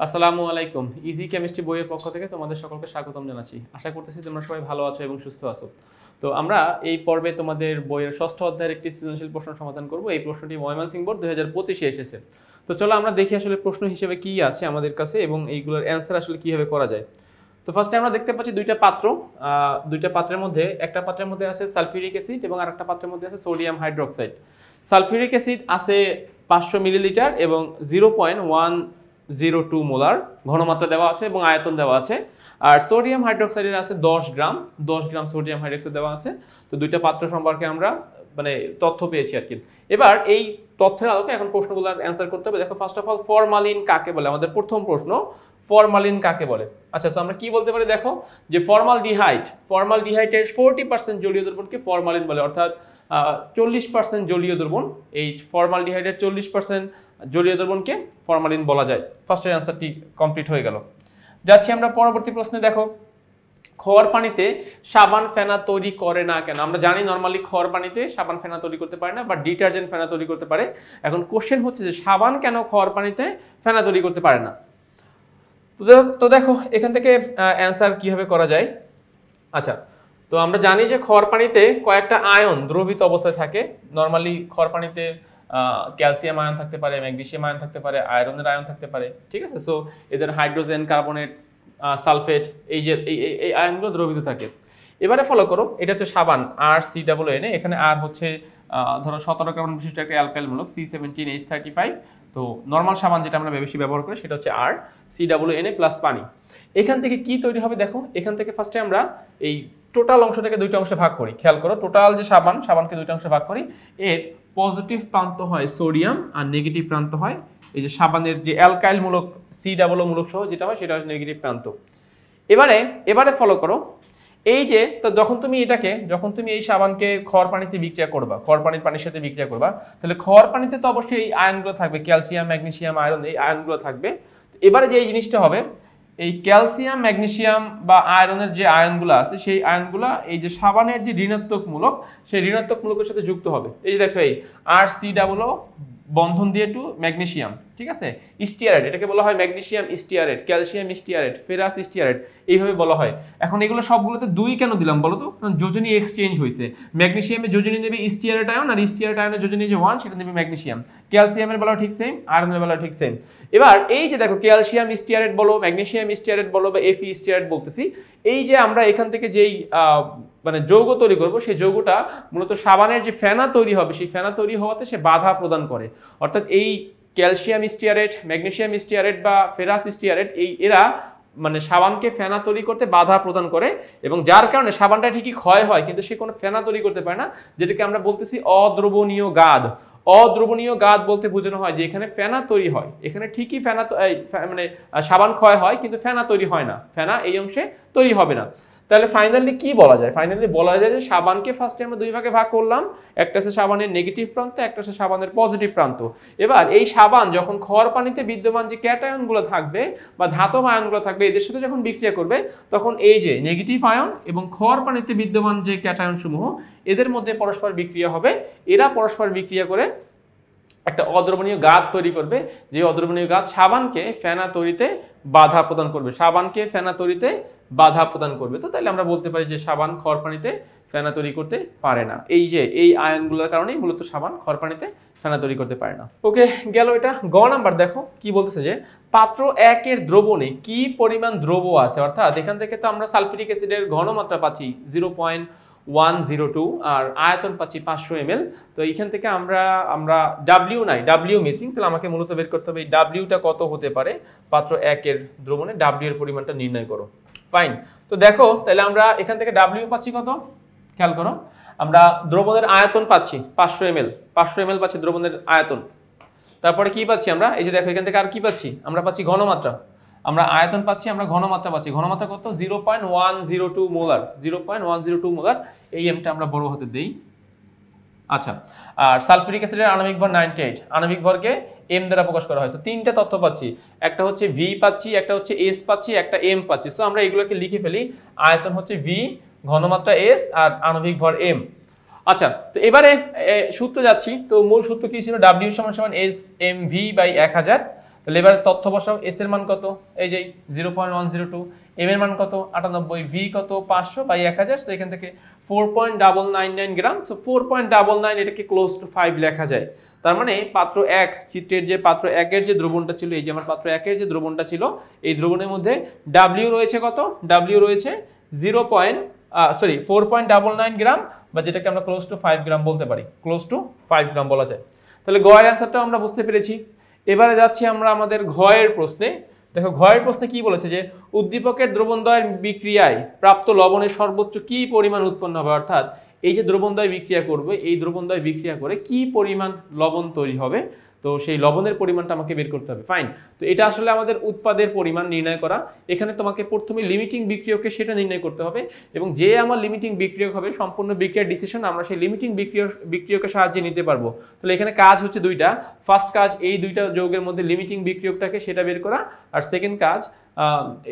আসসালামু আলাইকুম। Easy chemistry বইয়ের পক্ষ থেকে তোমাদের সকলকে স্বাগতম জানাচ্ছি। আশা করতেছি তোমরা সবাই ভালো আছো এবং সুস্থ আছো। তো আমরা এই পর্বে তোমাদের বইয়ের ষষ্ঠ অধ্যায়ের একটি সৃজনশীল প্রশ্ন সমাধান করব। এই প্রশ্নটি ময়মনসিংহ বোর্ড 2025-এ এসেছে। তো চলো আমরা দেখি আসলে প্রশ্ন হিসেবে কি আছে আমাদের কাছে এবং এইগুলোর অ্যান্সার আসলে কিভাবে করা যায়। তো ফার্স্টে আমরা দেখতে পাচ্ছি দুইটা পাত্রের মধ্যে একটা পাত্রের মধ্যে আছে সালফিউরিক অ্যাসিড এবং আরেকটা পাত্রের মধ্যে আছে সোডিয়াম হাইড্রোক্সাইড। সালফিউরিক অ্যাসিড আছে 500 মিলিলিটার এবং 0.102 মোলার ঘনমাত্রা দেওয়া আছে এবং আয়তন দেওয়া আছে। আর সোডিয়াম হাইড্রোক্সাইডের আছে 10 গ্রাম সোডিয়াম হাইড্রোক্সাইড দেওয়া আছে। তো দুইটা পাত্র সম্পর্কে আমরা তথ্য পেয়েছি আর কি। এবার এই তথ্যের আলোকে এখন প্রশ্নগুলোর অ্যান্সার করতে হবে। দেখো ফার্স্ট অফ অল ফরমালিন কাকে বলে, আমাদের প্রথম প্রশ্ন ফরমালিন কাকে বলে। আচ্ছা, তো আমরা কি বলতে পারি, দেখো যে ফরমালডিহাইডের 40% জলীয় দ্রবণকে ফরমালিন বলে, অর্থাৎ 40% জলীয় দ্রবণ, এই ফরমালডিহাইডের 40% জলীয় দ্রবণকে ফরমালিন বলা যায়। ফার্স্টের অ্যান্সারটি কমপ্লিট হয়ে গেল। যাচ্ছি আমরা পরবর্তী প্রশ্নে। দেখো খোয়ার পানিতে সাবান ফেনা তৈরি করে না কেন? আমরা জানি নর্মালি খোয়ার পানিতে সাবান ফেনা তৈরি করতে পারে না, বা ডিটারজেন্ট ফেনা তৈরি করতে পারে। এখন কোশ্চেন হচ্ছে যে সাবান কেন খোয়ার পানিতে ফেনা তৈরি করতে পারে না? তো দেখো এখান থেকে অ্যান্সার কিভাবে করা যায়। আচ্ছা, তো আমরা জানি যে খোয়ার পানিতে কয়েকটা আয়ন দ্রবীত অবস্থায় থাকে। নর্মালি খোয়ার পানিতে ক্যালসিয়াম আয়ন থাকতে পারে, ম্যাগনেসিয়াম আয়ন থাকতে পারে, আয়রনের আয়ন থাকতে পারে, ঠিক আছে। সো এদের হাইড্রোজেন, কার্বনেট, সালফেট, এই যে এই আয়নগুলো দ্রবীত থাকে। এবারে ফলো করো, এটা হচ্ছে সাবান RCOON, এখানে আর হচ্ছে ধরো 17 কার্বন বিশিষ্ট একটা অ্যালকাইল মূলক C17H35। তো নর্মাল সাবান যেটা আমরা বেশি ব্যবহার করি সেটা হচ্ছে RCOON প্লাস পানি। এখান থেকে কি তৈরি হবে দেখো, এখান থেকে ফার্স্টে আমরা এই টোটাল অংশটাকে দুইটা অংশে ভাগ করি। খেয়াল করো, টোটাল যে সাবানকে দুইটা অংশে ভাগ করি। এর পজিটিভ প্রান্ত হয় সোডিয়াম আর নেগেটিভ প্রান্ত হয় এই যে সাবানের যে অ্যালকাইল মূলক COO মূলক সহ যেটা হয় সেটা হচ্ছে নেগেটিভ প্রান্ত। এবারে ফলো করো, এই যে তো যখন তুমি এই সাবানকে খোয়ার পানিতে বিক্রিয়া করবা, খোয়ার পানির সাথে বিক্রিয়া করবা, তাহলে খোয়ার পানিতে তো অবশ্যই এই আয়নগুলো থাকবে, ক্যালসিয়াম, ম্যাগনেসিয়াম, আয়রন, এই আয়নগুলো থাকবে। এবারে যে এই জিনিসটা হবে, এই ক্যালসিয়াম, ম্যাগনেসিয়াম বা আয়রনের যে আয়নগুলো আছে সেই আয়নগুলো এই যে সাবানের যে ঋণাত্মক মূলক সেই ঋণাত্মক মূলকের সাথে যুক্ত হবে। এই যে দেখো এই RCOO বন্ধন দিয়ে টু ম্যাগনেসিয়াম, ঠিক আছে, স্টিয়ারেট, এটাকে বলা হয় magnesium stearate, calcium stearate, ferrous stearate, এইভাবে বলা হয়। এখন এগুলো সবগুলোতে 2 কেন দিলাম বলো তো? কারণ যোজনী এক্সচেঞ্জ হয়েছে। ম্যাগনেসিয়ামের যোজনী নেবে স্টিয়ারেট আয়ন, আর স্টিয়ারেট আয়নের যোজনী যে 1 সেটা নেবে ম্যাগনেসিয়াম। ক্যালসিয়ামের বেলাও ঠিক সেম, আয়রনের বেলাও ঠিক সেম। এবার এই যে দেখো ক্যালসিয়াম স্টিয়ারেট বলো, ম্যাগনেসিয়াম স্টিয়ারেট বলো বা Fe স্টিয়ারেট বলতেছি, এই যে আমরা এখান থেকে যেই যৌগ তৈরি করব সেই যৌগটা মূলত সাবানের যে ফেনা তৈরি হবে সেই ফেনা তৈরি হওয়াতে সে বাধা প্রদান করে। অর্থাৎ এই ক্যালসিয়াম স্টিয়ারেট, ম্যাগনেসিয়াম স্টিয়ারেট বা ফেরাস স্টিয়ারেট এরা সাবানকে ফেনা তৈরি করতে বাধা প্রদান করে, এবং যার কারণে সাবানটা ঠিকই ক্ষয় হয় কিন্তু সে কোনো ফেনা তৈরি করতে পারে না, যেটাকে আমরা বলতেছি অদ্রবণীয় গাদ। অদ্রবণীয় গাদ বলতে বোঝানো হয় যে এখানে ফেনা তৈরি হয়, এখানে ঠিকই সাবান ক্ষয় হয় কিন্তু ফেনা তৈরি হয় না, ফেনা এই অংশে তৈরি হবে না। তাহলে ফাইনালি কি বলা যায়? ফাইনালি বলা যায় যে সাবানকে ফার্স্টে আমরা 2 ভাগে ভাগ করলাম, একটা হচ্ছে সাবানের নেগেটিভ প্রান্ত, একটা হচ্ছে সাবানের পজিটিভ প্রান্ত। এবার এই সাবান যখন খোয়ার পানিতে বিদ্যমান যে ক্যাটায়নগুলো থাকবে বা ধাতব আয়নগুলো থাকবে এদের সাথে যখন বিক্রিয়া করবে, তখন এই যে নেগেটিভ আয়ন এবং খোয়ার পানিতে বিদ্যমান যে ক্যাটায়ন সমূহ এদের মধ্যে পরস্পর বিক্রিয়া হবে। এরা পরস্পর বিক্রিয়া করে একটা অদ্রবণীয় গাদ তৈরি করবে, যে অদ্রবণীয় গাদ সাবানকে ফেনা তৈরিতে বাধা প্রদান করবে, সাবানকে ফেনা তৈরিতে বাধা প্রদান করবে। তো তাহলে আমরা বলতে পারি যে সাবান খড় পানিতে ফেনা তৈরি করতে পারে না। এই আয়নগুলোর কারণেই মূলত সাবান খড় পানিতে ফেনা তৈরি করতে পারে না। ওকে, গেল এটা। গ নাম্বার দেখো কি বলতেছে যে পাত্র 1 এর দ্রবণে কি পরিমাণ দ্রব্য আছে, অর্থাৎ এখান থেকে তো আমরা সালফিউরিক অ্যাসিডের ঘনমাত্রা পাচ্ছি 0.102 আর আয়তন পাচ্ছি 500 ml। তো এইখান থেকে আমরা W মিসিং, তাহলে আমাকে মূলত বের করতে হবে এই Wটা কত হতে পারে পাত্র 1 এর দ্রবণে, W এর পরিমাণটা নির্ণয় করো। ফাইন, তো দেখো তাহলে আমরা এখান থেকে W পাচ্ছি কত, খেয়াল করো, আমরা দ্রবণের আয়তন পাচ্ছি 500 ml, 500 ml পাচ্ছি দ্রবণের আয়তন। তারপরে কি পাচ্ছি আমরা, এই যে দেখো এখান থেকে আর কি পাচ্ছি, আমরা পাচ্ছি ঘনমাত্রা, আমরা আয়তন পাচ্ছি, আমরা ঘনমাত্রা পাচ্ছি, ঘনমাত্রা কত 0.102 মোলার, 0.102 মোলার, এই এমটা আমরা বড় হাতে দেই। আচ্ছা, আর সালফিউরিক অ্যাসিডের আণবিক ভর 98, আণবিক ভরকে m দ্বারা প্রকাশ করা হয়। সো 3টা তথ্য পাচ্ছি, একটা হচ্ছে V পাচ্ছি, একটা হচ্ছে S পাচ্ছি, একটা m পাচ্ছি। সো আমরা এগুলোকে লিখে ফেলি, আয়তন হচ্ছে V, ঘনমাত্রা S আর আণবিক ভর m। আচ্ছা, তো এবারে সূত্র যাচ্ছি। তো মূল সূত্র কি ছিল? W = S mv/1000। তাহলে এবার তথ্য বসাও। এস এর মান কত, এই যে 0.102, এম এর মান কত 98, ভি কত 500/1000, সো এখান থেকে 4.999 গ্রাম। সো 4.99 এটাকে ক্লোজ টু 5 লেখা যায়। তার মানে পাত্র 1 চিত্রের যে পাত্র 1 এর যে দ্রবণটা ছিল, এই যে আমার পাত্র 1 এর যে দ্রবণটা ছিল, এই দ্রবণের মধ্যে W রয়েছে কত, W রয়েছে 4.99 গ্রাম, বা যেটাকে আমরা ক্লোজ টু 5 গ্রাম বলতে পারি, ক্লোজ টু 5 গ্রাম বলা যায়। তাহলে গ এর অ্যান্সারটাও আমরা বুঝতে পেরেছি। এবারে যাচ্ছি আমরা আমাদের ঘ এর প্রশ্নে। দেখো ঘ এর প্রশ্নে কি বলেছে যে উদ্দীপকের দ্রবণদ্বয়ের বিক্রিয়ায় প্রাপ্ত লবণের সর্বোচ্চ কি পরিমাণ উৎপন্ন হবে, অর্থাৎ এই যে দ্রবণদ্বয় বিক্রিয়া করবে, এই দ্রবণদ্বয় বিক্রিয়া করে কি পরিমাণ লবণ তৈরি হবে, তো সেই লবণের পরিমাণটা আমাকে বের করতে হবে। ফাইন, তো এটা আসলে আমাদের উৎপাদের পরিমাণ নির্ণয় করা। এখানে তোমাকে প্রথমে লিমিটিং বিক্রিয়ককে সেটা নির্ণয় করতে হবে, এবং যে আমার লিমিটিং বিক্রিয়ক হবে সম্পূর্ণ বিক্রিয়ার ডিসিশন আমরা সেই লিমিটিং বিক্রিয়কের সাহায্যে নিতে পারবো। তাহলে এখানে কাজ হচ্ছে দুইটা। ফার্স্ট কাজ এই দুইটা যৌগের মধ্যে লিমিটিং বিক্রিয়কটাকে সেটা বের করা, আর সেকেন্ড কাজ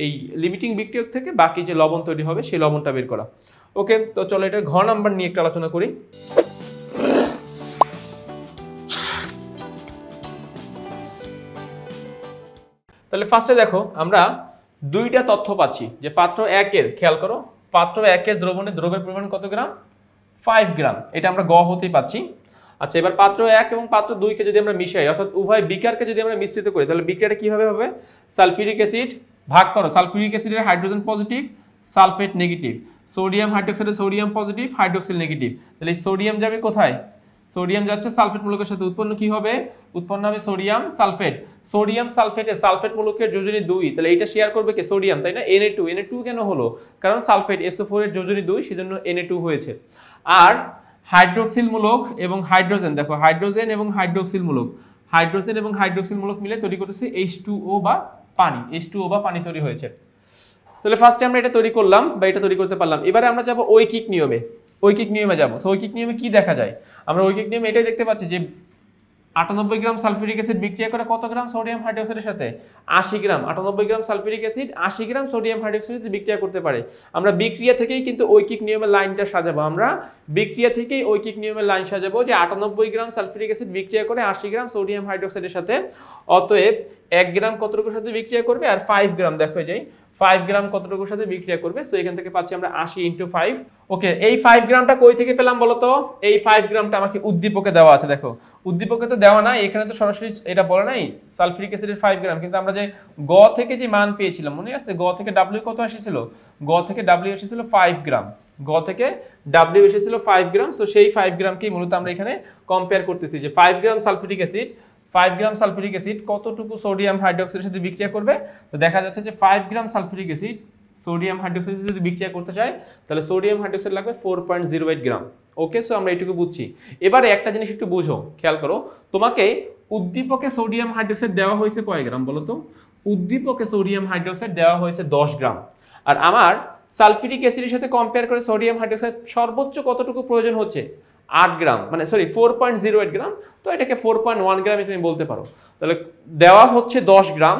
এই লিমিটিং বিক্রিয়ক থেকে বাকি যে লবণ তৈরি হবে সেই লবণটা বের করা। ওকে, তো চলো এটা ঘ নাম্বার নিয়ে একটু আলোচনা করি। তাহলে ফার্স্টে দেখো আমরা দুইটা তথ্য পাচ্ছি যে পাত্র 1 এর, খেয়াল করো, পাত্র 1 এর দ্রবের পরিমাণ কত গ্রাম, 5 গ্রাম, এটা আমরা গ হতেই পাচ্ছি। আচ্ছা, এবার পাত্র 1 এবং পাত্র 2 কে যদি আমরা মিশাই, অর্থাৎ উভয় বিকারকে যদি আমরা মিশ্রিত করি, তাহলে বিক্রিয়াটা কিভাবে হবে, সালফিউরিক অ্যাসিড ভাগ করো, সালফিউরিক অ্যাসিডের hydrogen positive, sulphate negative, sodium হাইড্রোক্সাইডের সোডিয়াম পজিটিভ, হাইড্রোক্সিল নেগেটিভ। তাহলে সোডিয়াম যাবে কোথায়, সোডিয়াম যাচ্ছে সালফেট মূলকের সাথে, উৎপন্ন কি হবে, উৎপন্ন হবে সোডিয়াম সালফেট। সোডিয়াম সালফেটে সালফেট মূলকের যোজনী 2, তাহলে এটা শেয়ার করবে কে, সোডিয়াম, তাই না। Na2 কেন হলো, কারণ সালফেট SO4 এর যোজনী 2, সেজন্য Na2 হয়েছে। আর হাইড্রোক্সিল মূলক এবং হাইড্রোজেন, দেখো হাইড্রোজেন এবং হাইড্রোক্সিল মূলক মিলে তৈরি করতেছে H2O বা পানি, H2O বা পানি তৈরি হয়েছে। তাহলে ফার্স্টে আমরা এটা তৈরি করলাম বা এটা তৈরি করতে পারলাম। এবারে আমরা যাব ঐকিক নিয়মে, যাব। সো ঐকিক নিয়মে কি দেখা যায়, আমরা ঐকিক নিয়মে এটাই দেখতে পাচ্ছি যে 98 গ্রাম সালফিউরিক অ্যাসিড বিক্রিয়া করে কত গ্রাম সোডিয়াম হাইড্রোক্সাইডের সাথে, 80 gram. 98 gram sulphuric acid 80 gram sodium হাইড্রোক্সাইডের সাথে বিক্রিয়া করতে পারে। আমরা বিক্রিয়া থেকেই কিন্তু ঐকিক নিয়মের লাইনটা সাজাবো, আমরা বিক্রিয়া থেকেই ঐকিক নিয়মের লাইন সাজাবো যে 98 গ্রাম সালফিউরিক অ্যাসিড বিক্রিয়া করে 80 গ্রাম সোডিয়াম হাইড্রোক্সাইডের সাথে, অতএব 1 গ্রাম কতটুকুর সাথে বিক্রিয়া করবে, আর 5 গ্রাম দেখো এই যে 5 গ্রাম কতটুকুর সাথে বিক্রিয়া করবে। সো এখান থেকে পাচ্ছি আমরা 80 × 5। ওকে, এই 5 গ্রামটা কই থেকে পেলাম বলো তো, এই 5 গ্রামটা আমাকে উদ্দীপকে দেওয়া আছে। দেখো উদ্দীপকে তো দেওয়া নাই, এখানে তো সরাসরি এটা বলে নাই সালফিউরিক অ্যাসিডের 5 গ্রাম, কিন্তু আমরা যে গ থেকে যে মান পেয়েছিলাম মনে আছে, গ থেকে W কত এসেছিল, গ থেকে W এসেছিল 5 গ্রাম, গ থেকে W এসেছিল 5 গ্রাম। সো সেই 5 গ্রামকেই মূলত আমরা এখানে কম্পেয়ার করতেছি যে 5 গ্রাম সালফিউরিক অ্যাসিড কতটুকু সোডিয়াম হাইড্রোক্সাইডের সাথে বিক্রিয়া করবে। তো দেখা যাচ্ছে যে 5 গ্রাম সালফিউরিক অ্যাসিড সোডিয়াম হাইড্রোক্সাইডের সাথে যদি বিক্রিয়া করতে চায়, তাহলে সোডিয়াম হাইড্রোক্সাইড লাগবে 4.08 গ্রাম। ওকে, সো আমরা এটুকু বুঝছি। এবারে একটা জিনিস একটু বুঝো, খেয়াল করো, তোমাকে উদ্দীপকে সোডিয়াম হাইড্রোক্সাইড দেওয়া হয়েছে কয় গ্রাম বলো তো, উদ্দীপকে সোডিয়াম হাইড্রোক্সাইড দেওয়া হয়েছে 10 গ্রাম, আর আমার সালফিউরিক অ্যাসিডের সাথে কম্পেয়ার করে সোডিয়াম হাইড্রোক্সাইড সর্বোচ্চ কতটুকু প্রয়োজন হচ্ছে, 8 গ্রাম, মানে সরি 4.08 গ্রাম। তো এটাকে 4.1 গ্রাম তুমি বলতে পারো। তাহলে দেওয়া হচ্ছে 10 গ্রাম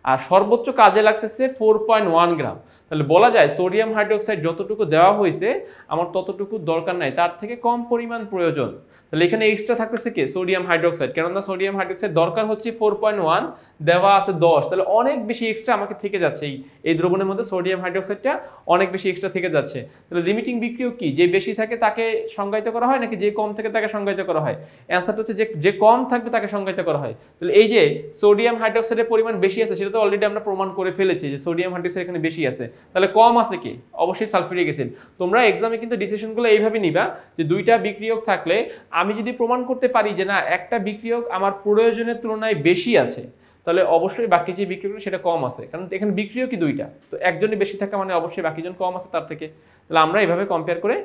আর সর্বোচ্চ কাজে লাগতেছে 4.1 গ্রাম। তাহলে বলা যায় সোডিয়াম হাইড্রোক্সাইড যতটুকু দেওয়া হয়েছে আমার ততটুকু দরকার নাই, তার থেকে কম পরিমাণ প্রয়োজন। তাহলে এখানে এক্সট্রা থাকতেছে কি, সোডিয়াম হাইড্রোক্সাইড, কেননা সোডিয়াম হাইড্রোক্সাইড দরকার হচ্ছে 4.1, দেওয়া আছে 10, তাহলে অনেক বেশি এক্সট্রা আমাকে থেকে যাচ্ছে। এই দ্রবণের মধ্যে সোডিয়াম হাইড্রোক্সাইডটা অনেক বেশি এক্সট্রা থেকে যাচ্ছে। তাহলে লিমিটিং বিক্রিয়ক কি, যে বেশি থাকে তাকে সংজ্ঞায়িত করা হয় নাকি যে কম থাকে তাকে সংজ্ঞায়িত করা হয়? অ্যান্সারটা হচ্ছে যে কম থাকবে তাকে সংজ্ঞায়িত করা হয়। তাহলে এই যে সোডিয়াম হাইড্রোক্সাইডের পরিমাণ বেশি আছে সেটা তো অলরেডি আমরা প্রমাণ করে ফেলেছি যে সোডিয়াম হাইড্রোক্সাইড এখানে বেশি আছে। তাহলে কম আছে কি, অবশ্যই সালফিউরিক অ্যাসিড। তোমরা এক্সামে কিন্তু ডিসিশনগুলো এইভাবে নিবা যে দুইটা বিক্রিয়ক থাকলে আমি যদি প্রমাণ করতে পারি যে না একটা বিক্রিয়ক আমার প্রয়োজনের তুলনায় বেশি আছে, তাহলে অবশ্যই বাকি যে বিক্রিয়ক সেটা কম আছে, কারণ এখানে বিক্রিয়কই দুইটা, তো একজনই বেশি থাকা মানে অবশ্যই বাকিজন কম আছে তার থেকে। তাহলে আমরা এইভাবে কম্পেয়ার করে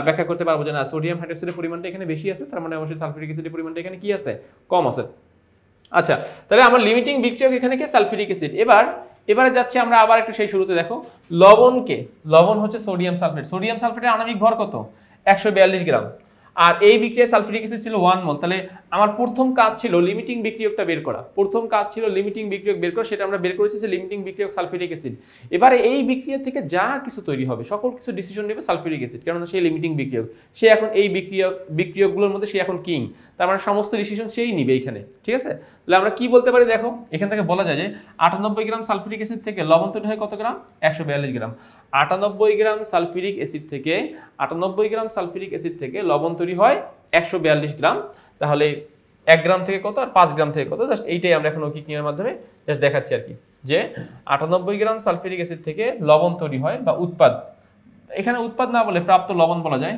ব্যাখ্যা করতে পারবো যে না সোডিয়াম হাইড্রোক্সাইডের পরিমাণটা এখানে বেশি আছে, তার মানে অবশ্যই সালফিউরিক অ্যাসিডের পরিমাণটা এখানে কি আছে, কম আছে। আচ্ছা, তাহলে আমার লিমিটিং বিক্রিয়ক এখানে কি, সালফিউরিক অ্যাসিড। এবারে যাচ্ছে আমরা আবার একটু সেই শুরুতে, দেখো লবণ হচ্ছে সোডিয়াম সালফেট। সোডিয়াম সালফেটের আণবিক ভর কত, 142 গ্রাম। আর এই বিক্রিয়ায় সালফিউরিক অ্যাসিড ছিল 1 মোল। তাহলে আমার প্রথম কাজ ছিল লিমিটিং বিক্রিয়কটা বের করা, সেটা আমরা বের করেছি যে লিমিটিং বিক্রিয়ক সালফিউরিক অ্যাসিড। এবারে এই বিক্রিয়া থেকে যা কিছু তৈরি হবে সকল কিছু ডিসিশন নেবে সালফিউরিক অ্যাসিড, কারণ সে লিমিটিং বিক্রিয়ক, সে এখন এই বিক্রিয়কগুলোর মধ্যে সে এখন কিং, তার মানে সমস্ত ডিসিশন সেই নিবে এইখানে, ঠিক আছে। তাহলে আমরা কি বলতে পারি দেখো, এখান থেকে বলা যায় যে 98 গ্রাম সালফিউরিক অ্যাসিড থেকে লবণ তৈরি হয় কত গ্রাম, 142 গ্রাম। 98 গ্রাম সালফিউরিক অ্যাসিড থেকে লবণ তৈরি হয় 142 গ্রাম। তাহলে 1 গ্রাম থেকে কত আর 5 গ্রাম থেকে কত, জাস্ট এইটাই আমরা এখন কিকিংয়ের মাধ্যমে জাস্ট দেখাচ্ছি আর কি, যে 98 গ্রাম সালফিউরিক অ্যাসিড থেকে লবণ তৈরি হয় বা উৎপাদ, এখানে উৎপাদ না বলে প্রাপ্ত লবণ বলা যায়,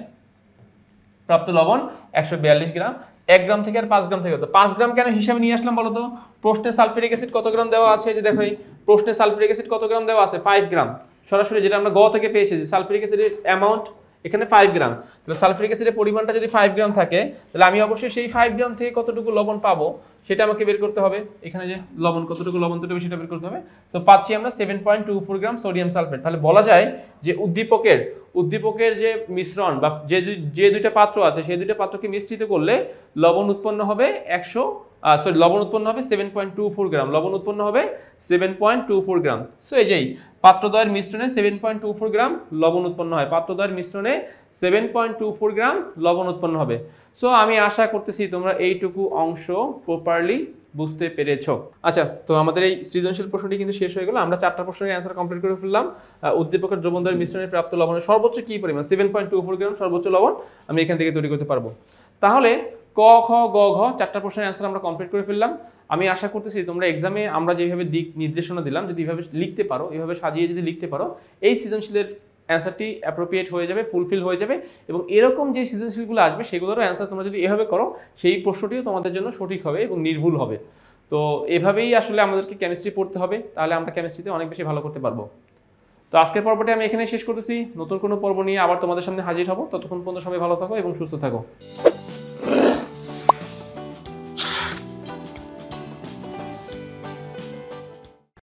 প্রাপ্ত লবণ 142 গ্রাম। 1 গ্রাম থেকে আর 5 গ্রাম থেকে কত, 5 গ্রাম কেন হিসাবে নিয়ে আসলাম বলো তো, প্রশ্নে সালফিউরিক অ্যাসিড কত গ্রাম দেওয়া আছে, যে দেখো এই প্রশ্নে সালফিউরিক অ্যাসিড কত গ্রাম দেওয়া আছে, 5 গ্রাম, সরাসরি যেটা আমরা গ থেকে পেয়েছি যে সালফিউরিক অ্যাসিডের অ্যামাউন্ট এখানে 5 গ্রাম। তাহলে সালফিউরিক অ্যাসিডের পরিমাণটা যদি 5 গ্রাম থাকে, তাহলে আমি অবশ্যই সেই 5 গ্রাম থেকে কতটুকু লবণ পাবো সেটা আমাকে বের করতে হবে, এখানে যে কতটুকু লবণ তৈরি হবে সেটা বের করতে হবে। তো পাচ্ছি আমরা 7.24 গ্রাম সোডিয়াম সালফেট। তাহলে বলা যায় যে উদ্দীপকের যে মিশ্রণ বা যে দুইটা পাত্র আছে সেই দুইটা পাত্রকে মিশ্রিত করলে লবণ উৎপন্ন হবে 7.24 গ্রাম, লবণ উৎপন্ন হবে 7.24 গ্রাম। সো এই যেই পাত্রদ্বয়ের মিশ্রণে 7.24 গ্রাম লবণ উৎপন্ন হয়, পাত্রদ্বয়ের মিশ্রণে 7.24 গ্রাম লবণ উৎপন্ন হবে। সো আমি আশা করতেছি তোমরা এইটুকু অংশ প্রপারলি বুঝতে পেরেছো। আচ্ছা, তো আমাদের এই সৃজনশীল প্রশ্নটি কিন্তু শেষ হয়ে গেল। আমরা 4টা প্রশ্নের অ্যান্সার কমপ্লিট করে ফেললাম। উদ্দীপকের দ্রবণদ্বয়ের মিশ্রণে প্রাপ্ত লবণের সর্বোচ্চ কি পরিমাণ, 7.24 গ্রাম সর্বোচ্চ লবণ আমি এখান থেকে তৈরি করতে পারবো। তাহলে ক খ গ ঘ 4টা প্রশ্নের অ্যান্সার আমরা কমপ্লিট করে ফেললাম। আমি আশা করতেছি তোমরা এক্সামে আমরা যেভাবে দিক নির্দেশনা দিলাম যদি এইভাবে লিখতে পারো, এইভাবে সাজিয়ে যদি লিখতে পারো, এই সৃজনশীলের অ্যান্সারটি অ্যাপ্রোপ্রিয়েট হয়ে যাবে, ফুলফিল হয়ে যাবে। এবং এরকম যে সৃজনশীলগুলো আসবে সেগুলোরও অ্যান্সার তোমরা যদি এভাবে করো, সেই প্রশ্নটিও তোমাদের জন্য সঠিক হবে এবং নির্ভুল হবে। তো এভাবেই আসলে আমাদেরকে কেমিস্ট্রি পড়তে হবে, তাহলে আমরা কেমিস্ট্রিতে অনেক বেশি ভালো করতে পারবো। তো আজকের পর্বটি আমি এখানে শেষ করতেছি, নতুন কোনো পর্ব নিয়ে আবার তোমাদের সামনে হাজির হব। ততক্ষণ পর্যন্ত সবাই ভালো থাকো এবং সুস্থ থাকো।